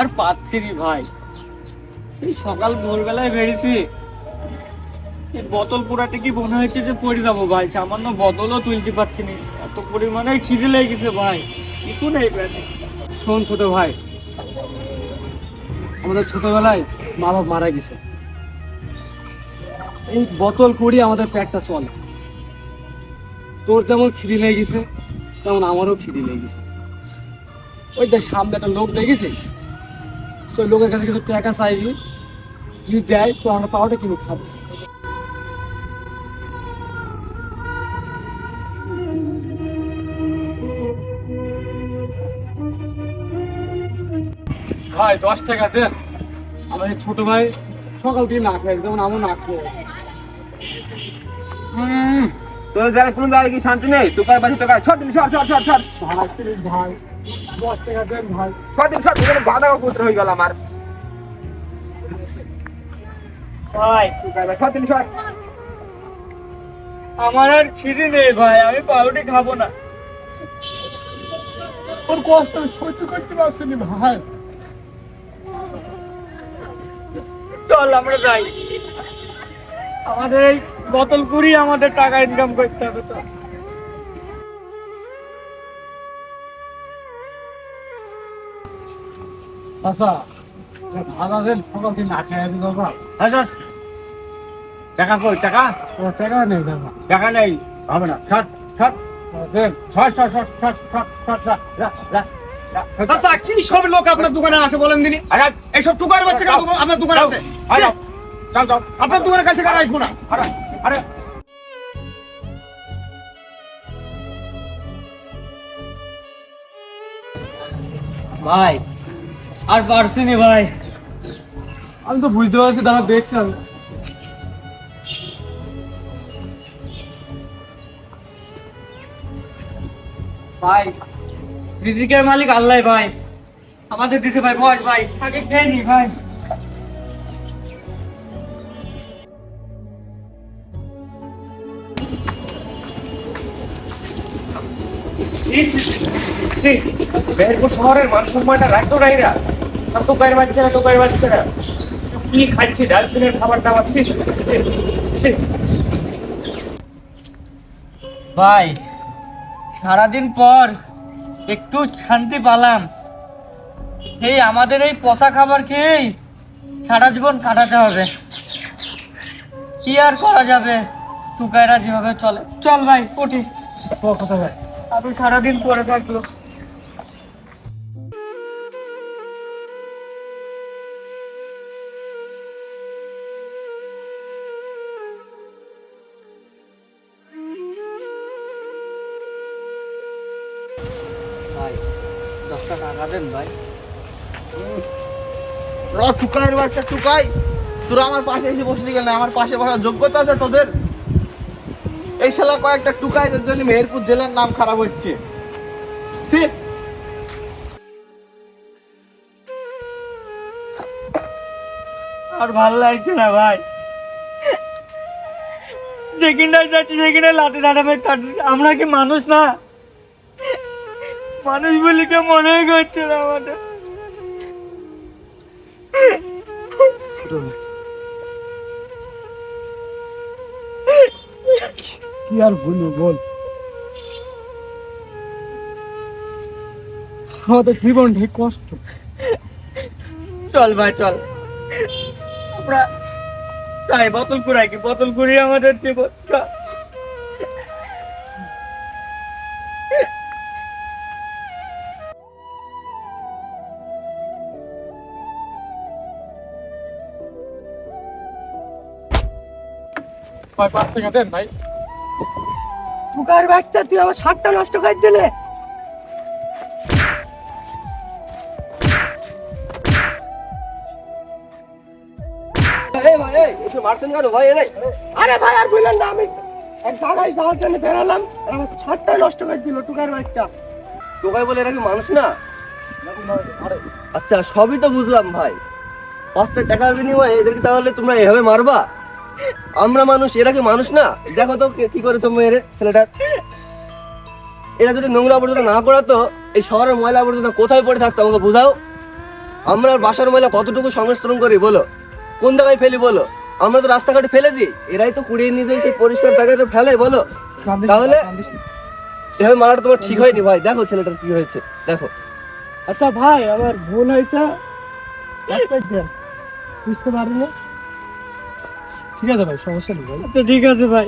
আর পাচ্ছি নি ভাই। সেই সকাল ভোরবেলায় বেরিয়েছি, এই বোতল পুরাতে কি মনে হচ্ছে যে পড়ে যাবো ভাই। সামান্য বোতলও তুলতে পারছি না, এত পরিমাণে খিদে লেগে গেছে ভাই, কিছু নেই পেটে। শোন ছোট ভাই, আমাদের ছোটবেলায় মা বাবা মারা গেছে, এই বোতল কুড়ি আমাদের পেটটা চলে। তোর যেমন খিদে লেগে গেছে তেমন আমারও খিদে লেগে গেছে। ওই দেখ সামনে একটা লোক দেখেছিস, তো লোকের কাছে কিছু টাকা চাইবি, যদি দেয় তো আমরা পাওয়াটা কিনে খাবো। ভাই 10 টাকা দেন, আমার এই ছোট ভাই সকাল থেকে না খাই, যেমন আমার না খেয়ে। তোর যারা কোনো জায়গায় কি শান্তি নেই? টোকার বাসি টোকার সর দিন, সর সর সর সর ভাই 10 টাকা দেন ভাই। সর দিন, সর দিন, গাদা পুত্র হয়ে গেল আমার। ভাই টোকার বাসি সর দিন, সর। আমার আর খিদে নেই ভাই, আমি পাউরুটি খাবো না। ওর কষ্ট আমি সহ্য করতে পারছি না ভাই। চল আমরা যাই, আমাদের এই বোতল কুড়ি আমাদের টাকা ইনকাম করতে হবে। তো চাচা ভাড়া দেন, সকাল থেকে না খেয়ে আছি বাবা। আচ্ছা, টাকা কই? টাকা ও টাকা নেই চাচা। টাকা নেই, হবে না। সর সর দেন। সর সর সর সর সর সর সর যা যা। চাচা কি সব লোক আপনার দোকানে আসে বলেন দিনি? আরে এইসব টুকার বাচ্চা আপনার দোকানে আছে? আরে যাও যাও, আপনার দোকানের কাছে আর আসবো না। আরে আরে ভাই আর পারছি নি ভাই। আমি তো বুঝতে পারছি, দাঁড়া দেখছি আমি। ভাই রিজিকের মালিক আল্লাহ ভাই, আমাদের দিছে ভাই। বস ভাই, আগে খেয়ে নি ভাই। মেহেরপুর শহরের মান সম্মানটা রাখতো না এরা। আর টোকার বাচ্চারা, টোকার বাচ্চারা কি খাচ্ছে? ডাস্টবিনের খাবার দাবার। ভাই সারাদিন পর একটু শান্তি পেলাম। এই আমাদের এই পচা খাবার খেয়েই সারা জীবন কাটাতে হবে, কি আর করা যাবে? টুকাইরা যেভাবে চলে। চল ভাই উঠি, কথা ভাই। আরো সারাদিন পরে থাকলো। ভাই 10 টাকা দেন ভাই। টুকার বাচ্চা টুকাই, তোরা আমার পাশে এসে বসলি কেন? আমার পাশে বসার যোগ্যতা আছে তোদের? এই শালা কয়েকটা টুকাইদের জন্য মেহেরপুর জেলার নাম খারাপ হচ্ছে। ছি! আর ভাল লাগছে না ভাই, যেখানে যাচ্ছি সেখানে লাঠি দাঁড়াবে। আমরা কি মানুষ না? মানুষ বলে কেউ মনেই করছে না আমাদের। ছোট ভাই কি আর বলবো বল, আমাদের জীবনটাই কষ্ট। চল ভাই চল, আমরা তাই বোতল কুড়াই, কি বোতল কুড়িয়ে আমাদের জীবন। চল। ভাই 5 টাকা দেন ভাই। টুকার বাচ্চা, তুই আমার শাকটা নষ্ট করে দিলে। আরে ভাই আর বললেন না, আমি এক জায়গায় যাওয়ার জন্য বেরালাম, আমার ছাদটা নষ্ট করে দিল টুকার বাচ্চা। টোকাই বলে এরা কি মানুষ না? আচ্ছা সবই তো বুঝলাম ভাই, 5টা টাকার বিনিময়ে এদেরকে তাহলে তোমরা এভাবে মারবা? আমরা মানুষ, এরা কি মানুষ না? দেখো তো কি করে তোমরা এর ছেলেটা। এরা যদি নোংরা আবর্জনা না করাতো, এই শহরের ময়লা আবর্জনা কোথায় পড়ে থাকতো আমাকে বোঝাও। আমরা আর বাসার ময়লা কতটুকু সংমিশ্রণ করি বলো, কোন জায়গায় ফেলি বলো? আমরা তো রাস্তাঘাটে ফেলে দিই, এরাই তো কুড়িয়ে নিয়ে যায় সেই পরিষ্কার জায়গাটা ফেলে বলো। তাহলে এভাবে মারাটা তোমার ঠিক হয়নি ভাই। দেখো ছেলেটার কি হয়েছে দেখো। আচ্ছা ভাই, আমার ভুল হয়েছে, বুঝতে পারিনি। ঠিক আছে ভাই, সমস্যা নেই ভাই। তো ঠিক আছে ভাই।